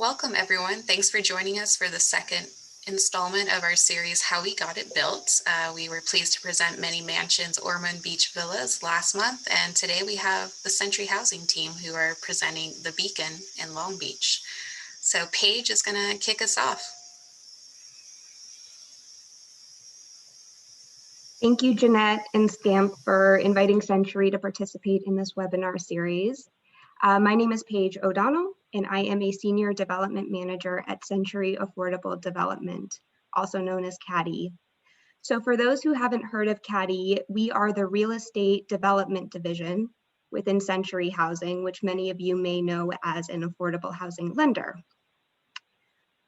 Welcome everyone. Thanks for joining us for the second installment of our series, How We Got It Built. We were pleased to present Many Mansions Ormond Beach Villas last month, and today we have the Century Housing team who are presenting The Beacon in Long Beach. So Paige is going to kick us off. Thank you, Jeanette and Scamp, for inviting Century to participate in this webinar series. My name is Paige O'Donnell, and I am a Senior Development Manager at Century Affordable Development, also known as CADDY. So for those who haven't heard of CADDY, we are the Real Estate Development Division within Century Housing, which many of you may know as an affordable housing lender.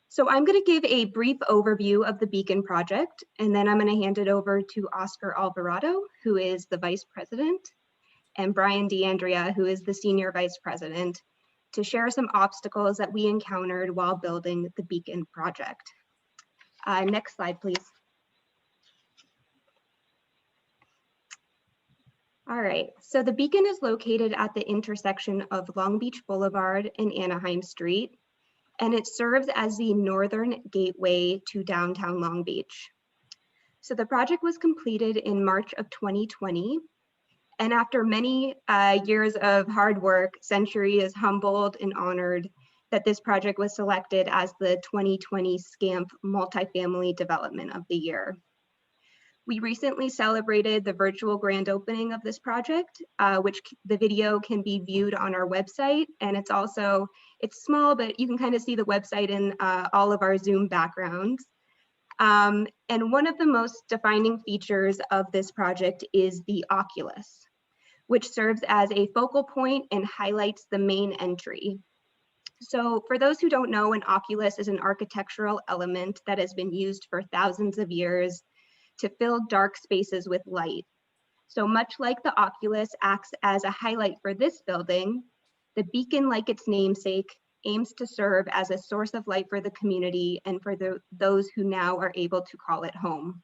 So I'm going to give a brief overview of the Beacon project, and then I'm going to hand it over to Oscar Alvarado, who is the Vice President, and Brian D'Andrea, who is the Senior Vice President, to share some obstacles that we encountered while building the Beacon project. Next slide, please. All right, so the Beacon is located at the intersection of Long Beach Boulevard and Anaheim Street, and it serves as the northern gateway to downtown Long Beach. So the project was completed in March of 2020, and after many years of hard work, Century is humbled and honored that this project was selected as the 2020 SCAMP Multifamily Development of the Year. We recently celebrated the virtual grand opening of this project, which the video can be viewed on our website. And it's small, but you can kind of see the website in all of our Zoom backgrounds. And one of the most defining features of this project is the Oculus, which serves as a focal point and highlights the main entry. So for those who don't know, an Oculus is an architectural element that has been used for thousands of years to fill dark spaces with light. So much like the Oculus acts as a highlight for this building, the Beacon, like its namesake, aims to serve as a source of light for the community and for those who now are able to call it home.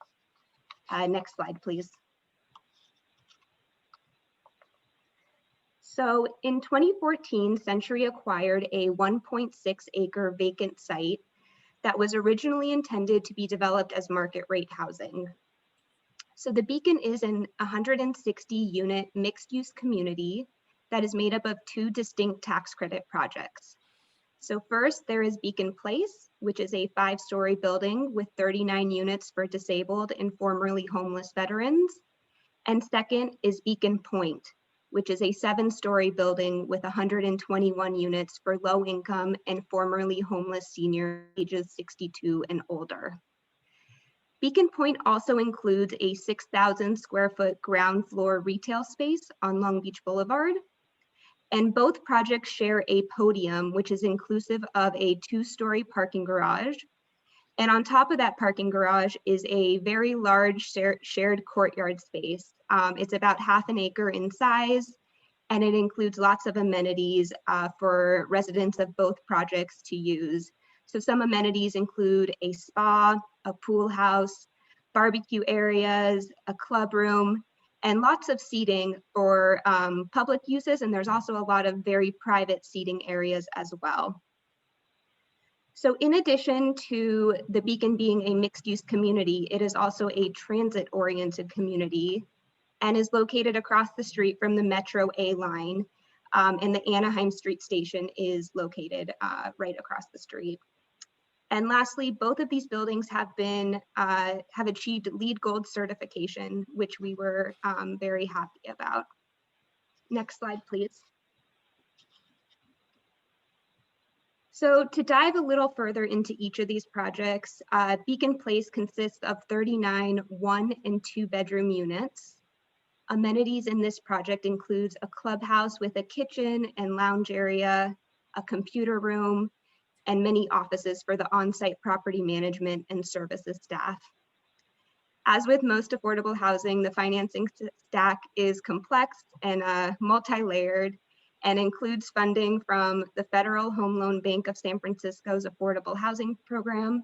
Next slide, please. So in 2014, Century acquired a 1.6-acre vacant site that was originally intended to be developed as market rate housing. So the Beacon is an 160-unit mixed-use community that is made up of two distinct tax credit projects. So first, there is Beacon Place, which is a 5-story building with 39 units for disabled and formerly homeless veterans. And second is Beacon Point, which is a 7-story building with 121 units for low-income and formerly homeless seniors ages 62 and older. Beacon Point also includes a 6,000 square foot ground floor retail space on Long Beach Boulevard. And both projects share a podium, which is inclusive of a 2-story parking garage. And on top of that parking garage is a very large shared courtyard space. It's about half an acre in size, and it includes lots of amenities for residents of both projects to use. So some amenities include a spa, a pool house, barbecue areas, a club room, and lots of seating for public uses. And there's also a lot of very private seating areas as well. So in addition to the Beacon being a mixed-use community, it is also a transit-oriented community and is located across the street from the Metro A line. And the Anaheim Street Station is located right across the street. And lastly, both of these buildings have achieved LEED Gold certification, which we were very happy about. Next slide, please. So to dive a little further into each of these projects, Beacon Place consists of 39 1- and 2-bedroom units. Amenities in this project includes a clubhouse with a kitchen and lounge area, a computer room, and many offices for the on-site property management and services staff. As with most affordable housing, the financing stack is complex and multi-layered and includes funding from the Federal Home Loan Bank of San Francisco's Affordable Housing Program,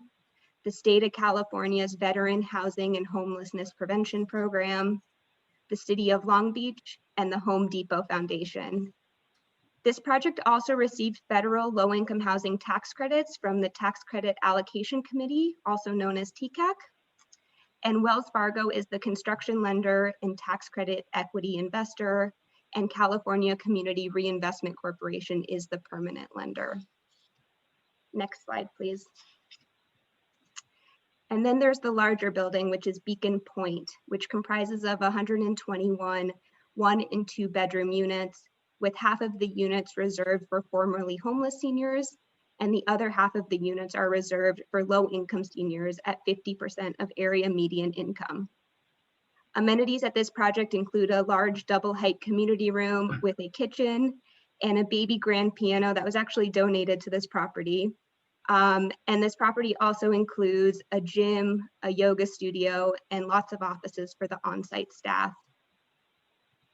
the State of California's Veteran Housing and Homelessness Prevention Program, the City of Long Beach, and the Home Depot Foundation. This project also received federal low-income housing tax credits from the Tax Credit Allocation Committee, also known as TCAC. And Wells Fargo is the construction lender and tax credit equity investor, and California Community Reinvestment Corporation is the permanent lender. Next slide, please. And then there's the larger building, which is Beacon Point, which comprises of 121 1- and 2-bedroom units, with half of the units reserved for formerly homeless seniors, and the other half of the units are reserved for low-income seniors at 50% of area median income. Amenities at this project include a large double-height community room with a kitchen and a baby grand piano that was actually donated to this property. And this property also includes a gym, a yoga studio, and lots of offices for the on-site staff.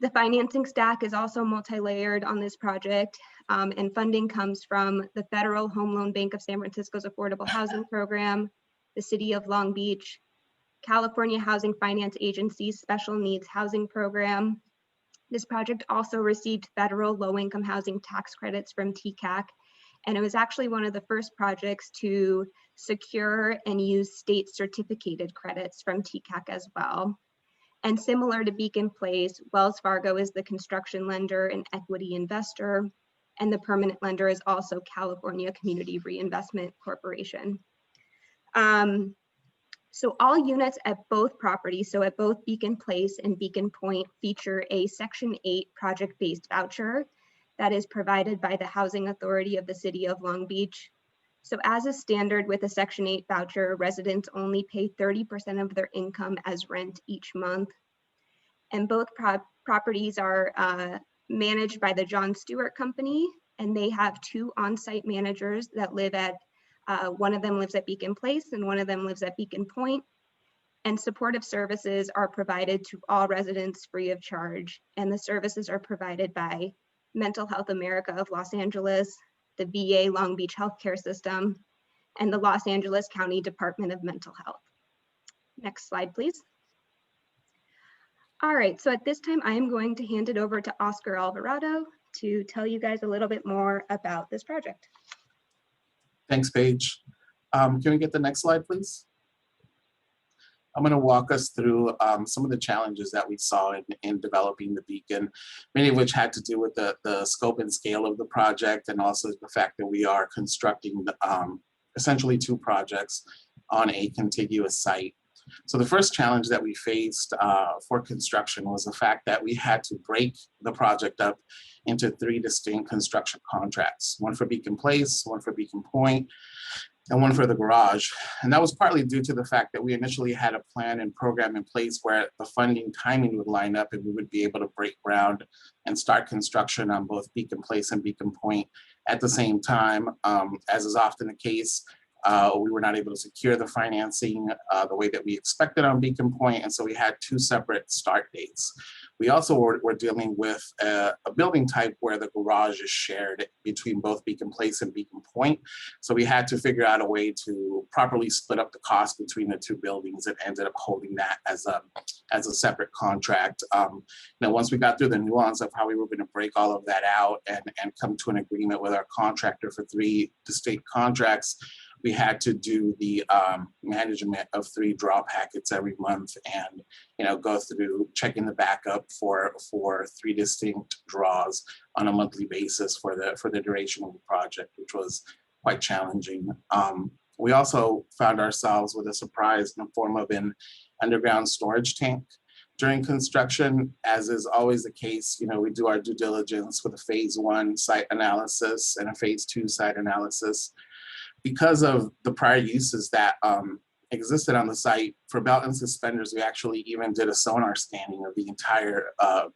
The financing stack is also multi-layered on this project, and funding comes from the Federal Home Loan Bank of San Francisco's Affordable Housing Program, the City of Long Beach, California Housing Finance Agency's Special Needs Housing Program. This project also received federal low-income housing tax credits from TCAC, and it was actually one of the first projects to secure and use state certificated credits from TCAC as well. And similar to Beacon Place, Wells Fargo is the construction lender and equity investor, and the permanent lender is also California Community Reinvestment Corporation. So all units at both properties, so at both Beacon Place and Beacon Point, feature a Section 8 project-based voucher that is provided by the Housing Authority of the City of Long Beach. So as a standard with a Section 8 voucher, residents only pay 30% of their income as rent each month. And both properties are managed by the John Stewart Company, and they have 2 on-site managers that live at, one of them lives at Beacon Place and one of them lives at Beacon Point. And supportive services are provided to all residents free of charge. And the services are provided by Mental Health America of Los Angeles, the VA Long Beach Healthcare System, and the Los Angeles County Department of Mental Health. Next slide, please. All right, so at this time, I am going to hand it over to Oscar Alvarado to tell you guys a little bit more about this project. Thanks, Paige. Can we get the next slide, please? I'm going to walk us through some of the challenges that we saw in developing the Beacon, many of which had to do with the scope and scale of the project, and also the fact that we are constructing essentially 2 projects on a contiguous site. So the first challenge that we faced for construction was the fact that we had to break the project up into 3 distinct construction contracts, one for Beacon Place, one for Beacon Point, and one for the garage. And that was partly due to the fact that we initially had a plan and program in place where the funding timing would line up and we would be able to break ground and start construction on both Beacon Place and Beacon Point at the same time. As is often the case, we were not able to secure the financing the way that we expected on Beacon Point, and so we had 2 separate start dates. We also were dealing with a building type where the garage is shared between both Beacon Place and Beacon Point. So we had to figure out a way to properly split up the cost between the 2 buildings and ended up holding that as a separate contract. Once we got through the nuance of how we were going to break all of that out and come to an agreement with our contractor for 3 distinct contracts, we had to do the management of 3 draw packets every month and go through checking the backup for 3 distinct draws on a monthly basis for the duration of the project, which was quite challenging. We also found ourselves with a surprise in the form of an underground storage tank during construction. As is always the case, we do our due diligence with a phase 1 site analysis and a phase 2 site analysis. Because of the prior uses that existed on the site, for belt and suspenders, we actually even did a sonar scanning of the entire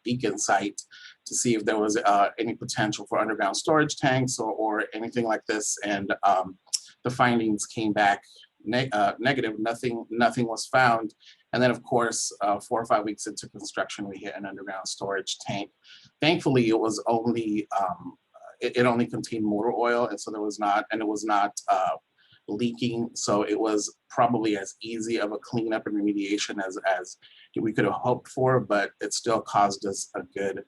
Beacon site to see if there was any potential for underground storage tanks or anything like this. And the findings came back negative. Nothing was found. And then, of course, 4 or 5 weeks into construction, we hit an underground storage tank. Thankfully, it was only it only contained motor oil, and so it was not leaking. So it was probably as easy of a cleanup and remediation as we could have hoped for, but it still caused us a good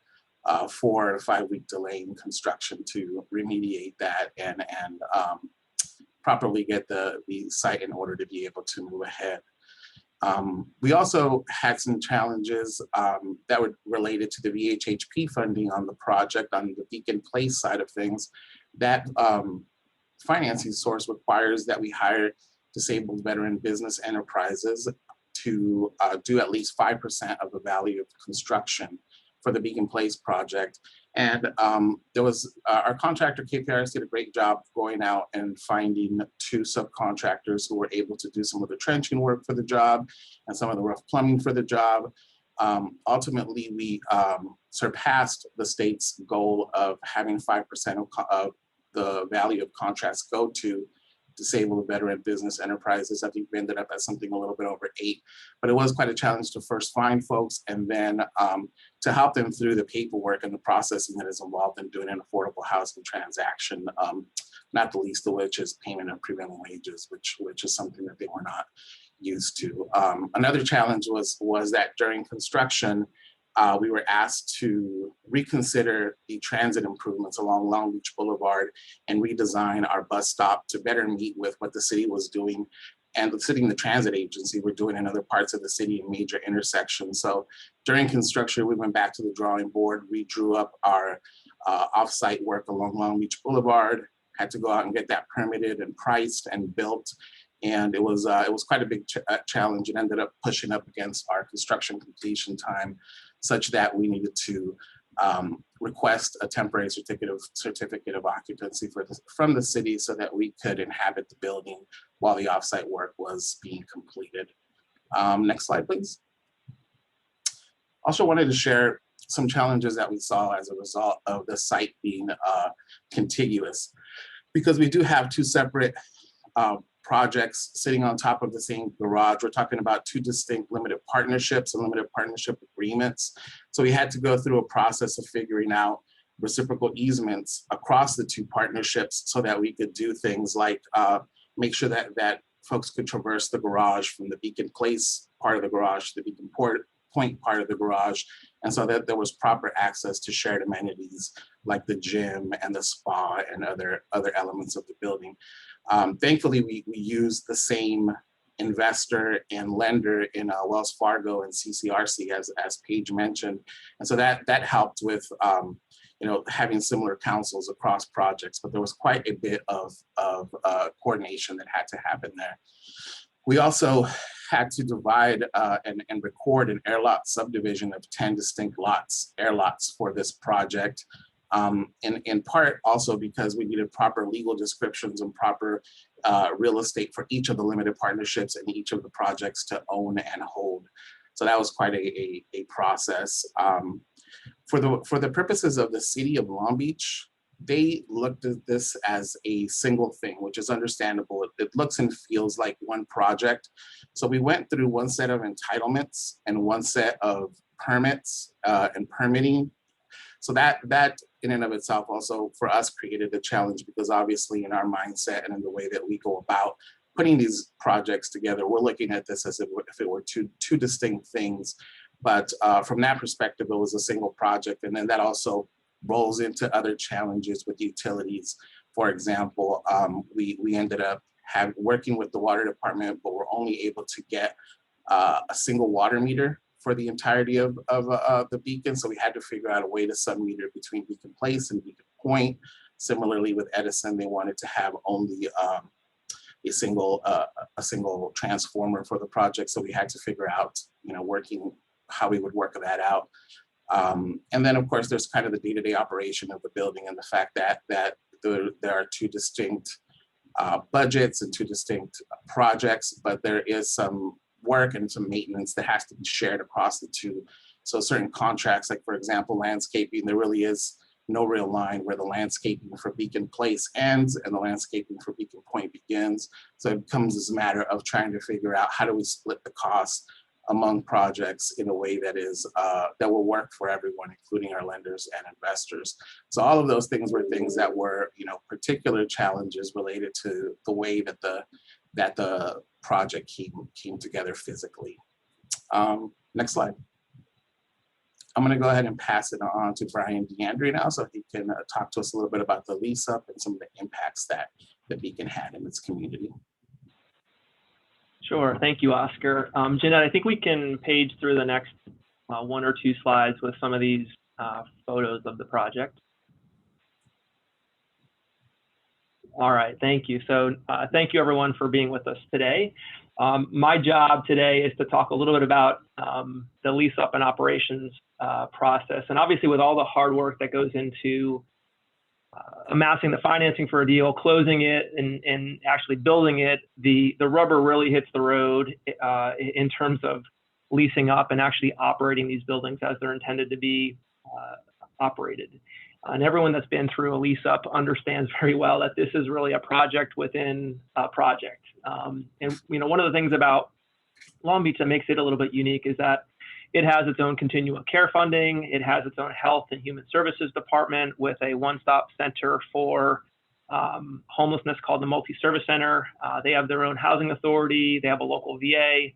4 to 5 week delay in construction to remediate that and properly get the site in order to be able to move ahead. We also had some challenges that were related to the VHHP funding on the project on the Beacon Place side of things. That financing source requires that we hire disabled veteran business enterprises to do at least 5% of the value of construction for the Beacon Place project. And there was our contractor KPRS did a great job going out and finding 2 subcontractors who were able to do some of the trenching work for the job and some of the rough plumbing for the job. Ultimately, we surpassed the state's goal of having 5% of the value of contracts go to disabled veteran business enterprises. I think we ended up at something a little bit over 8, but it was quite a challenge to first find folks and then to help them through the paperwork and the processing that is involved in doing an affordable housing transaction, not the least of which is payment of prevailing wages, which is something that they were not used to. Another challenge was that during construction, we were asked to reconsider the transit improvements along Long Beach Boulevard and redesign our bus stop to better meet with what the city was doing and the city and the transit agency were doing in other parts of the city in major intersections. So during construction, we went back to the drawing board, redrew up our off-site work along Long Beach Boulevard, had to go out and get that permitted and priced and built. And it was quite a big challenge and ended up pushing up against our construction completion time, such that we needed to request a temporary certificate of occupancy from the city so that we could inhabit the building while the offsite work was being completed. Next slide, please. Also wanted to share some challenges that we saw as a result of the site being contiguous, because we do have 2 separate projects sitting on top of the same garage. We're talking about 2 distinct limited partnerships and limited partnership agreements. So we had to go through a process of figuring out reciprocal easements across the 2 partnerships so that we could do things like make sure that folks could traverse the garage from the Beacon Place part of the garage to the Beacon Point part of the garage, and so that there was proper access to shared amenities like the gym and the spa and other elements of the building. Thankfully, we used the same investor and lender in Wells Fargo and CCRC, as Paige mentioned, and so that helped with having similar counsels across projects. But there was quite a bit of coordination that had to happen there. We also had to divide and record an air lot subdivision of 10 distinct air lots for this project. In part also because we needed proper legal descriptions and proper real estate for each of the limited partnerships and each of the projects to own and hold. So that was quite a process. For the purposes of the city of Long Beach, they looked at this as a single thing, which is understandable. It looks and feels like one project. So we went through one set of entitlements and one set of permits and permitting. So that in and of itself also for us created a challenge, because obviously in our mindset and in the way that we go about putting these projects together, we're looking at this as if it were two distinct things. But from that perspective, it was a single project. And then that also rolls into other challenges with utilities. For example, we ended up working with the water department, but we're only able to get a single water meter for the entirety of the Beacon. So we had to figure out a way to sub-meter between Beacon Place and Beacon Point. Similarly with Edison, they wanted to have only a single transformer for the project. So we had to figure out, working how we would work that out. And then of course, there's kind of the day-to-day operation of the building and the fact that there are 2 distinct budgets and 2 distinct projects, but there is some work and some maintenance that has to be shared across the 2. So certain contracts, like for example, landscaping, there really is no real line where the landscaping for Beacon Place ends and the landscaping for Beacon Point begins. So it becomes this matter of trying to figure out how do we split the costs among projects in a way that is that will work for everyone, including our lenders and investors. So all of those things were things that were, particular challenges related to the way that the project came together physically. Next slide. I'm going to go ahead and pass it on to Brian DeAndre now so he can talk to us a little bit about the lease up and some of the impacts that the Beacon had in its community. Sure, thank you, Oscar. Jeanette, I think we can page through the next 1 or 2 slides with some of these photos of the project. All right, thank you. So thank you everyone for being with us today. My job today is to talk a little bit about the lease up and operations process. And obviously with all the hard work that goes into amassing the financing for a deal, closing it, and actually building it, the rubber really hits the road in terms of leasing up and actually operating these buildings as they're intended to be operated. And everyone that's been through a lease up understands very well that this is really a project within a project. And one of the things about Long Beach that makes it a little bit unique is that it has its own continuum care funding. It has its own health and human services department with a one-stop center for homelessness called the Multi-Service Center. They have their own housing authority. They have a local VA.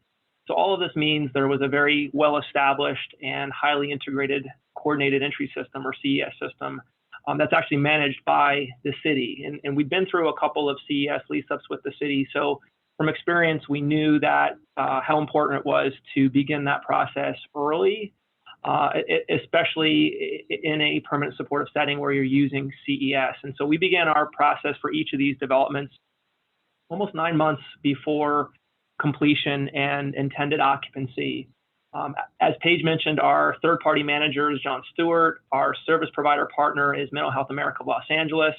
So all of this means there was a very well-established and highly integrated coordinated entry system, or CES system, that's actually managed by the city. And we've been through a couple of CES lease-ups with the city. So from experience, we knew that how important it was to begin that process early, especially in a permanent supportive setting where you're using CES. And so we began our process for each of these developments almost 9 months before completion and intended occupancy. As Paige mentioned, our third-party manager is John Stewart. Our service provider partner is Mental Health America of Los Angeles.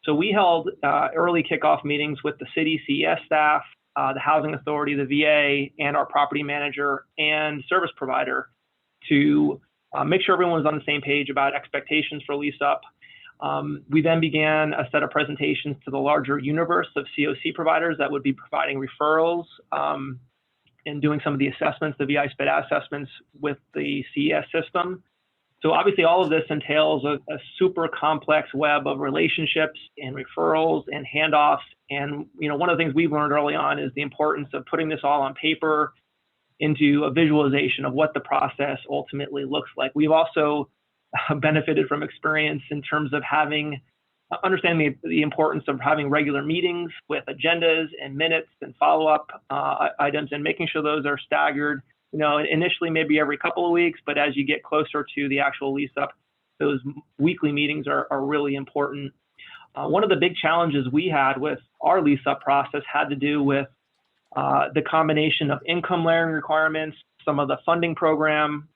So we held early kickoff meetings with the city CES staff, the housing authority, the VA, and our property manager and service provider to make sure everyone was on the same page about expectations for lease up. We then began a set of presentations to the larger universe of COC providers that would be providing referrals and doing some of the assessments, the VI SPED assessments with the CES system. So obviously all of this entails a super complex web of relationships and referrals and handoffs. And one of the things we've learned early on is the importance of putting this all on paper into a visualization of what the process ultimately looks like. We've also benefited from experience in terms of understanding the importance of having regular meetings with agendas and minutes and follow-up items, and making sure those are staggered. Initially maybe every couple of weeks, but as you get closer to the actual lease up, those weekly meetings are really important. One of the big challenges we had with our lease up process had to do with the combination of income layering requirements, some of the funding program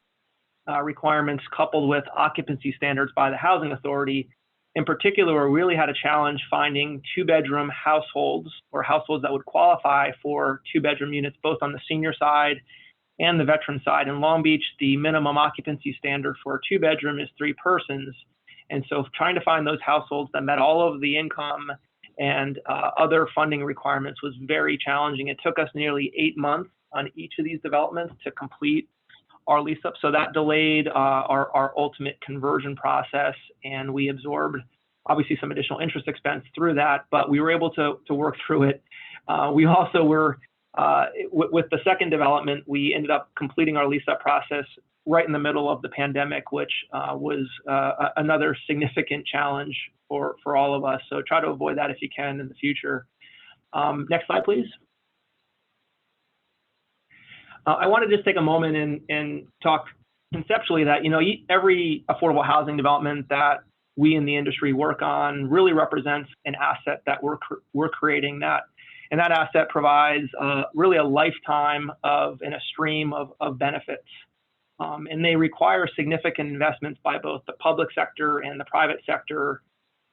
requirements, coupled with occupancy standards by the housing authority. In particular, we really had a challenge finding 2-bedroom households, or households that would qualify for 2-bedroom units, both on the senior side and the veteran side. In Long Beach, the minimum occupancy standard for a 2-bedroom is 3 persons. And so trying to find those households that met all of the income and other funding requirements was very challenging. It took us nearly 8 months on each of these developments to complete our lease up. So that delayed our ultimate conversion process, and we absorbed obviously some additional interest expense through that, but we were able to work through it. We also were, with the second development, we ended up completing our lease up process right in the middle of the pandemic, which was another significant challenge for all of us. So try to avoid that if you can in the future. Next slide, please. I want to just take a moment and talk conceptually that, every affordable housing development that we in the industry work on really represents an asset that we're creating, and that asset provides really a lifetime and a stream of benefits. And they require significant investments by both the public sector and the private sector.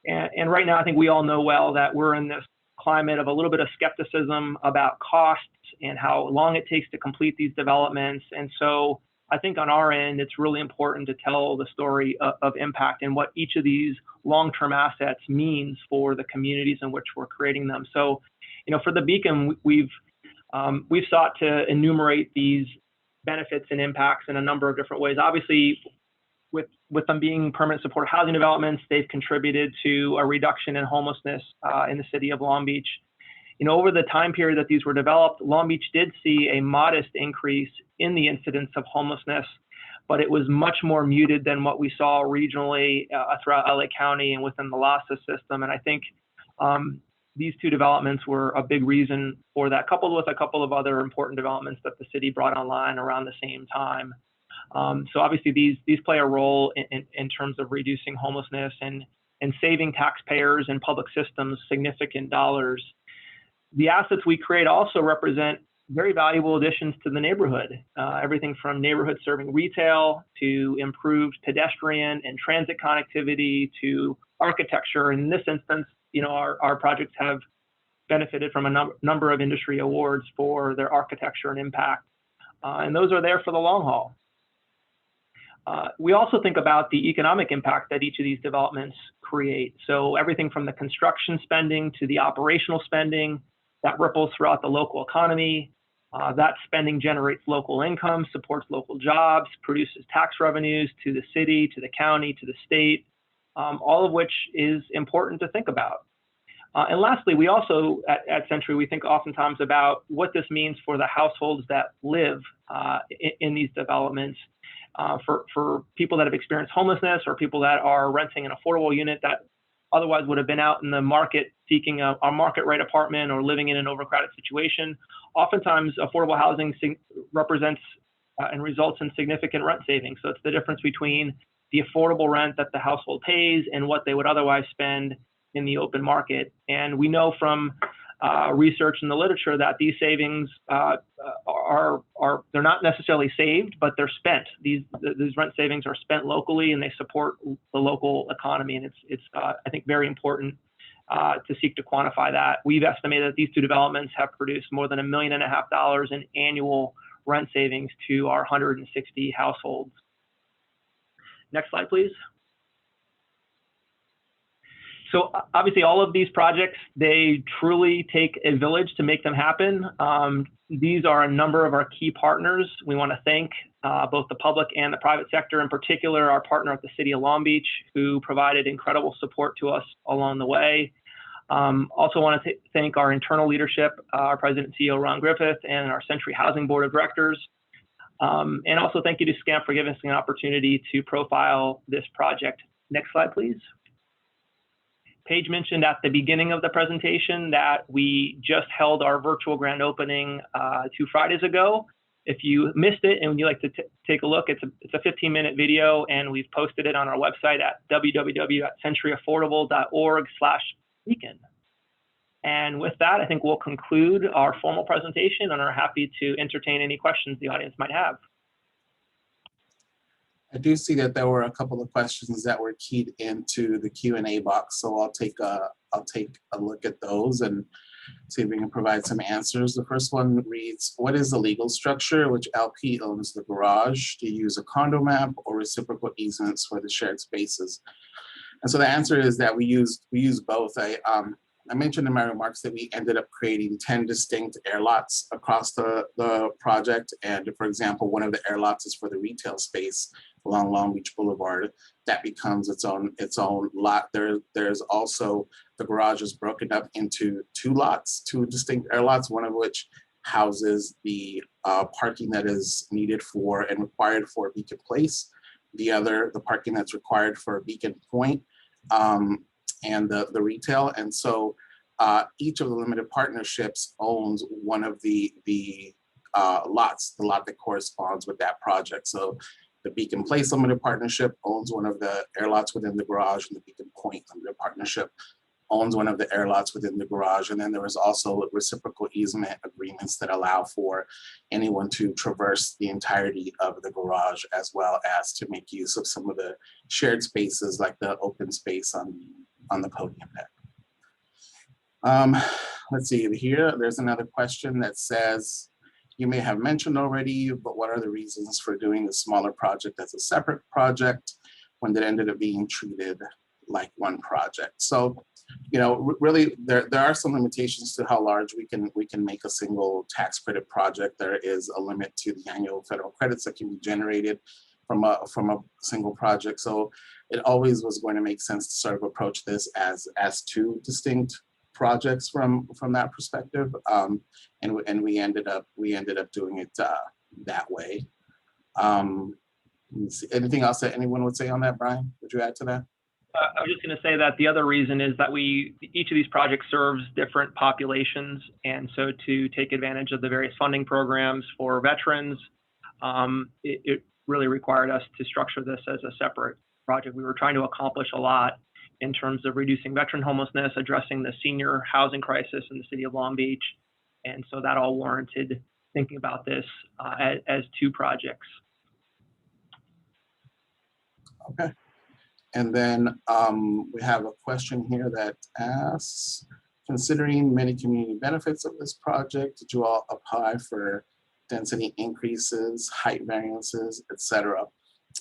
And right now, I think we all know well that we're in this climate of a little bit of skepticism about costs and how long it takes to complete these developments. And so I think on our end, it's really important to tell the story of impact and what each of these long-term assets means for the communities in which we're creating them. So, for the Beacon, we've sought to enumerate these benefits and impacts in a number of different ways. Obviously, with them being permanent supportive housing developments, they've contributed to a reduction in homelessness in the city of Long Beach. Over the time period that these were developed, Long Beach did see a modest increase in the incidence of homelessness, but it was much more muted than what we saw regionally throughout LA County and within the LASA system. And I think these two developments were a big reason for that, coupled with a couple of other important developments that the city brought online around the same time. So obviously these play a role in terms of reducing homelessness and saving taxpayers and public systems significant dollars. The assets we create also represent very valuable additions to the neighborhood, everything from neighborhood serving retail to improved pedestrian and transit connectivity to architecture. In this instance, you know, our projects have benefited from a number of industry awards for their architecture and impact, and those are there for the long haul. We also think about the economic impact that each of these developments create. So everything from the construction spending to the operational spending that ripples throughout the local economy. That spending generates local income, supports local jobs, produces tax revenues to the city, to the county, to the state, all of which is important to think about. And lastly, we also at Century, we think oftentimes about what this means for the households that live in these developments, for people that have experienced homelessness or people that are renting an affordable unit that otherwise would have been out in the market seeking a market rate apartment or living in an overcrowded situation. Oftentimes, affordable housing represents and results in significant rent savings. So it's the difference between the affordable rent that the household pays and what they would otherwise spend in the open market. And we know from research in the literature that these savings they're not necessarily saved, but they're spent. These rent savings are spent locally and they support the local economy. And it's I think very important to seek to quantify that. We've estimated that these two developments have produced more than $1.5 million in annual rent savings to our 160 households. Next slide, please. So obviously all of these projects, they truly take a village to make them happen. These are a number of our key partners. We want to thank both the public and the private sector, in particular our partner at the City of Long Beach, who provided incredible support to us along the way. Also want to thank our internal leadership, our President and CEO, Ron Griffith, and our Century Housing Board of Directors. And also thank you to SCAMP for giving us an opportunity to profile this project. Next slide, please. Paige mentioned at the beginning of the presentation that we just held our virtual grand opening 2 Fridays ago. If you missed it and would you like to take a look, it's a 15-minute video, and we've posted it on our website at www.centuryaffordable.org/beacon. And with that, I think we'll conclude our formal presentation and are happy to entertain any questions the audience might have. I do see that there were a couple of questions that were keyed into the Q&A box, so I'll take a look at those and see if we can provide some answers. The first one reads, what is the legal structure? Which LP owns the garage? Do you use a condo map or reciprocal easements for the shared spaces? And so the answer is that we use both. I mentioned in my remarks that we ended up creating 10 distinct air lots across the project. And for example, one of the air lots is for the retail space along Long Beach Boulevard. That becomes its own lot. There's also, the garage is broken up into 2 lots, 2 distinct air lots, one of which houses the parking that is needed for and required for Beacon Place. The other, the parking that's required for Beacon Point and the retail. And so each of the limited partnerships owns one of the lots, the lot that corresponds with that project. So the Beacon Place Limited Partnership owns one of the air lots within the garage, and the Beacon Point Limited Partnership owns one of the air lots within the garage. And then there is also reciprocal easement agreements that allow for anyone to traverse the entirety of the garage, as well as to make use of some of the shared spaces like the open space on the podium deck. Let's see here, there's another question that says, you may have mentioned already, but what are the reasons for doing the smaller project as a separate project when it ended up being treated like one project? So, you know, really, there are some limitations to how large we can make a single tax credit project. There is a limit to the annual federal credits that can be generated from a single project. So it always was going to make sense to sort of approach this as 2 distinct projects from that perspective, and we ended up doing it that way. Let me see. Anything else that anyone would say on that, Brian? Would you add to that? I was just going to say that the other reason is that each of these projects serves different populations. And so to take advantage of the various funding programs for veterans, it really required us to structure this as a separate project. We were trying to accomplish a lot in terms of reducing veteran homelessness, addressing the senior housing crisis in the city of Long Beach. And so that all warranted thinking about this as two projects. Okay. And then we have a question here that asks, considering many community benefits of this project, did you all apply for density increases, height variances, etc.?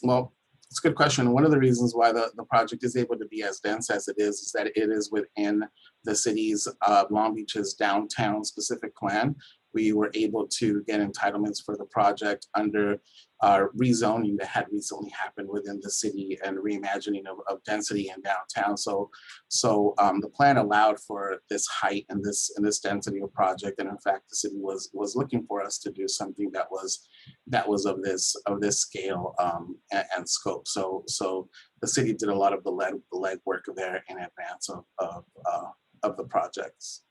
Well, it's a good question. One of the reasons why the project is able to be as dense as it is that it is within the city's Long Beach's downtown specific plan. We were able to get entitlements for the project under rezoning that had recently happened within the city and reimagining of density in downtown. So the plan allowed for this height and this density of project. And in fact, the city was looking for us to do something that was of this scale and scope. So the city did a lot of the legwork there in advance of the projects.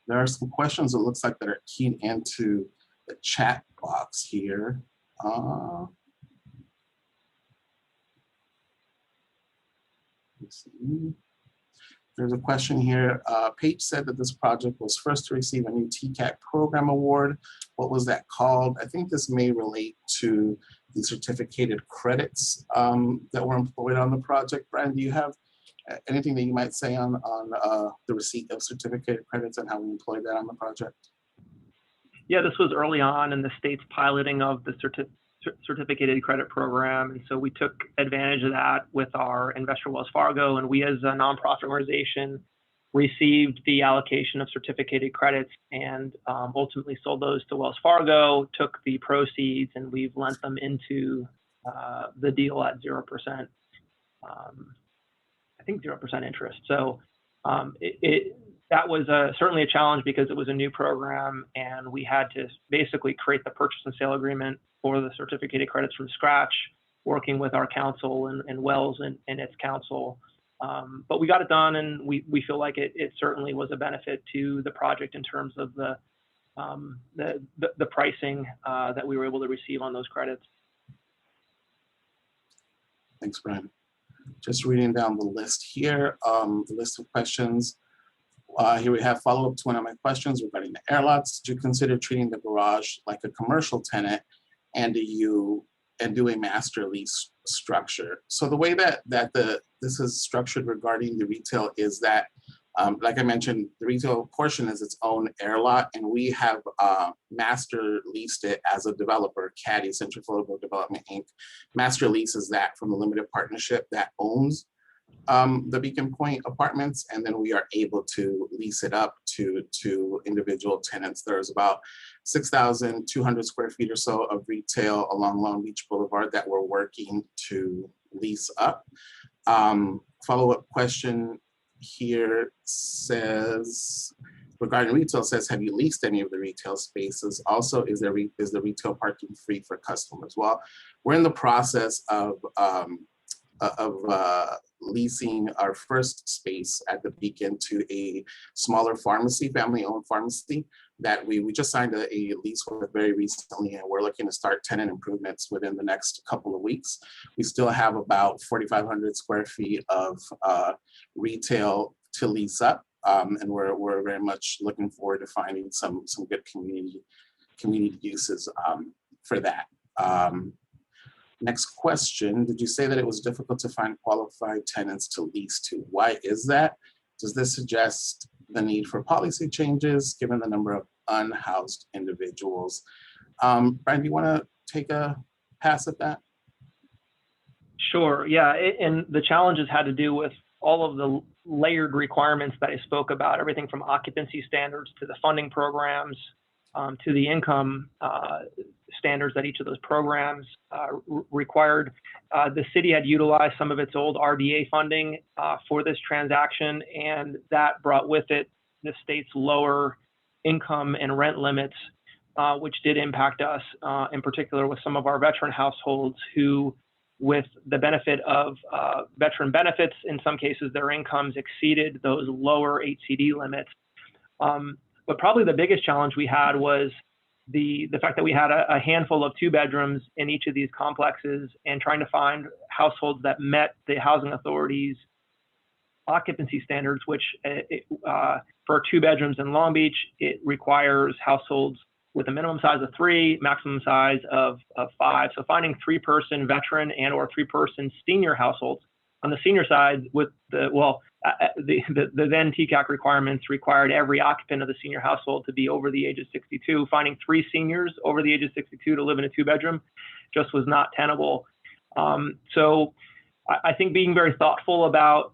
There are some questions it looks like that are keyed into the chat box here. Let's see. There's a question here. Paige said that this project was first to receive a new TCAT program award. What was that called? I think this may relate to the certificated credits that were employed on the project. Brian, do you have anything that you might say on the receipt of certificated credits and how we employed that on the project? Yeah, this was early on in the state's piloting of the certificated credit program. And so we took advantage of that with our investor Wells Fargo, and we as a nonprofit organization received the allocation of certificated credits and ultimately sold those to Wells Fargo, took the proceeds, and we've lent them into the deal at 0%. I think 0% interest. So that was certainly a challenge because it was a new program and we had to basically create the purchase and sale agreement for the certificated credits from scratch, working with our council and Wells and its council. But we got it done, and we feel like it certainly was a benefit to the project in terms of the pricing that we were able to receive on those credits. Thanks, Brian. Just reading down the list here, the list of questions. Here we have follow-up to one of my questions regarding the airlots. Did you consider treating the garage like a commercial tenant and do a master lease structure? So the way that this is structured regarding the retail is that, like I mentioned, the retail portion is its own airlot, and we have master leased it as a developer, Caddy, Central Florida Development, Inc. Master leases that from the limited partnership that owns the Beacon Point apartments, and then we are able to lease it up to individual tenants. There's about 6,200 square feet or so of retail along Long Beach Boulevard that we're working to lease up. Follow-up question here says, regarding retail, says, have you leased any of the retail spaces? Also, is the retail parking free for customers? Well, we're in the process of leasing our first space at the Beacon to a smaller pharmacy, family-owned pharmacy that we just signed a lease with very recently, and we're looking to start tenant improvements within the next couple of weeks. We still have about 4,500 square feet of retail to lease up, and we're very much looking forward to finding some good community uses for that. Next question, did you say that it was difficult to find qualified tenants to lease to? Why is that? Does this suggest the need for policy changes given the number of unhoused individuals? Brian, do you want to take a pass at that? Sure, yeah, and the challenges had to do with all of the layered requirements that I spoke about, everything from occupancy standards to the funding programs, to the income standards that each of those programs required. The city had utilized some of its old RDA funding for this transaction, and that brought with it the state's lower income and rent limits, which did impact us in particular with some of our veteran households who, with the benefit of veteran benefits, in some cases their incomes exceeded those lower HCD limits. But probably the biggest challenge we had was the fact that we had a handful of 2 bedrooms in each of these complexes, and trying to find households that met the housing authority's occupancy standards, which for 2 bedrooms in Long Beach, it requires households with a minimum size of 3, maximum size of 5. So finding 3-person veteran and or 3-person senior households. On the senior side, with the then TCAC requirements required every occupant of the senior household to be over the age of 62. Finding 3 seniors over the age of 62 to live in a 2-bedroom just was not tenable. So I think being very thoughtful about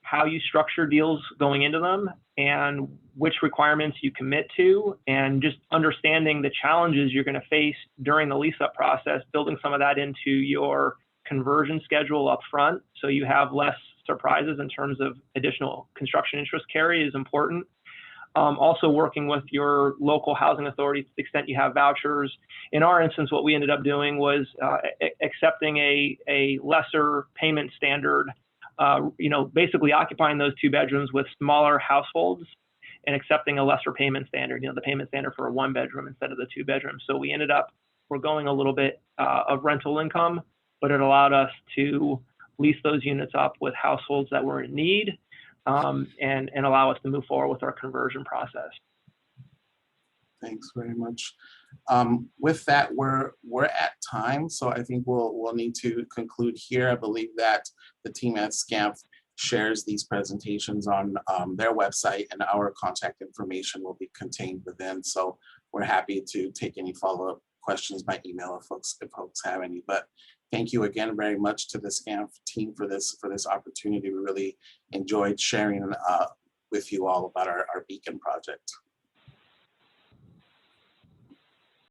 how you structure deals going into them and which requirements you commit to, and just understanding the challenges you're going to face during the lease up process, building some of that into your conversion schedule up front so you have less surprises in terms of additional construction interest carry is important. Also working with your local housing authority to the extent you have vouchers. In our instance, what we ended up doing was accepting a lesser payment standard, basically occupying those 2 bedrooms with smaller households and accepting a lesser payment standard, the payment standard for a 1-bedroom instead of the 2-bedroom. So we ended up foregoing a little bit of rental income, but it allowed us to lease those units up with households that were in need, and allow us to move forward with our conversion process. Thanks very much. With that, we're at time, so I think we'll need to conclude here. I believe that the team at SCAMF shares these presentations on their website, and our contact information will be contained within. So we're happy to take any follow-up questions by email if folks have any. But thank you again very much to the SCAMF team for this opportunity. We really enjoyed sharing with you all about our Beacon project.